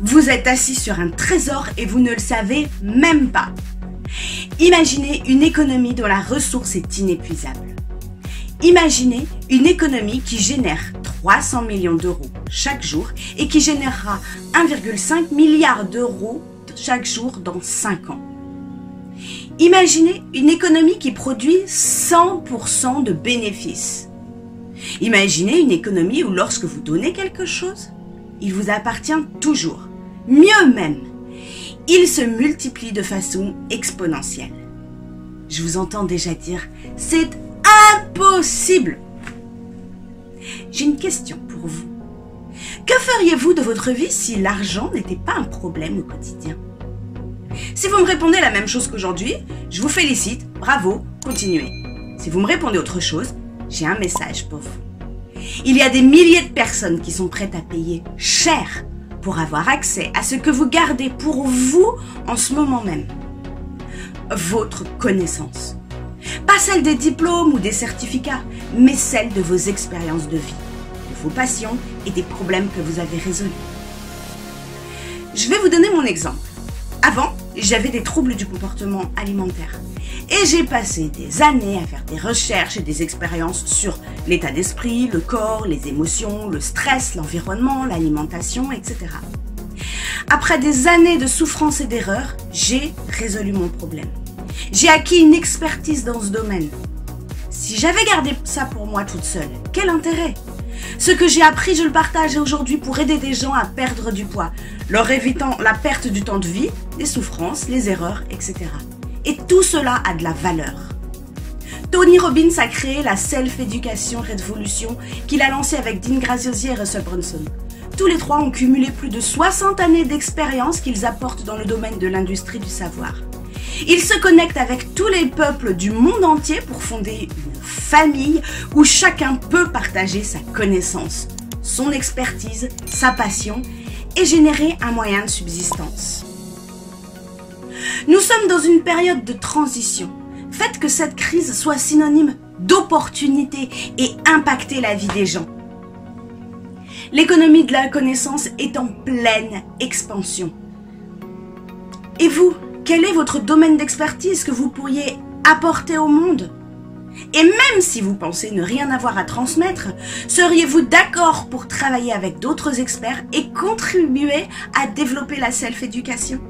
Vous êtes assis sur un trésor et vous ne le savez même pas. Imaginez une économie dont la ressource est inépuisable. Imaginez une économie qui génère 300 millions d'euros chaque jour et qui générera 1,5 milliard d'euros chaque jour dans 5 ans. Imaginez une économie qui produit 100% de bénéfices. Imaginez une économie où lorsque vous donnez quelque chose, il vous appartient toujours. Mieux même, il se multiplie de façon exponentielle. Je vous entends déjà dire, c'est impossible. J'ai une question pour vous. Que feriez-vous de votre vie si l'argent n'était pas un problème au quotidien? Si vous me répondez la même chose qu'aujourd'hui, je vous félicite, bravo, continuez. Si vous me répondez autre chose, j'ai un message pour vous. Il y a des milliers de personnes qui sont prêtes à payer cher pour avoir accès à ce que vous gardez pour vous en ce moment même. Votre connaissance. Pas celle des diplômes ou des certificats, mais celle de vos expériences de vie, de vos passions et des problèmes que vous avez résolus. Je vais vous donner mon exemple. Avant, j'avais des troubles du comportement alimentaire et j'ai passé des années à faire des recherches et des expériences sur l'état d'esprit, le corps, les émotions, le stress, l'environnement, l'alimentation, etc. Après des années de souffrance et d'erreurs, j'ai résolu mon problème. J'ai acquis une expertise dans ce domaine. Si j'avais gardé ça pour moi toute seule, quel intérêt? Ce que j'ai appris, je le partage aujourd'hui pour aider des gens à perdre du poids, leur évitant la perte du temps de vie, les souffrances, les erreurs, etc. Et tout cela a de la valeur. Tony Robbins a créé la Self-Education Revolution qu'il a lancée avec Dean Graziosi et Russell Brunson. Tous les trois ont cumulé plus de 60 années d'expérience qu'ils apportent dans le domaine de l'industrie du savoir. Ils se connectent avec tous les peuples du monde entier pour fonder une famille où chacun peut partager sa connaissance, son expertise, sa passion et générer un moyen de subsistance. Nous sommes dans une période de transition. Faites que cette crise soit synonyme d'opportunité et impacter la vie des gens. L'économie de la connaissance est en pleine expansion. Et vous, quel est votre domaine d'expertise que vous pourriez apporter au monde? Et même si vous pensez ne rien avoir à transmettre, seriez-vous d'accord pour travailler avec d'autres experts et contribuer à développer la self-éducation?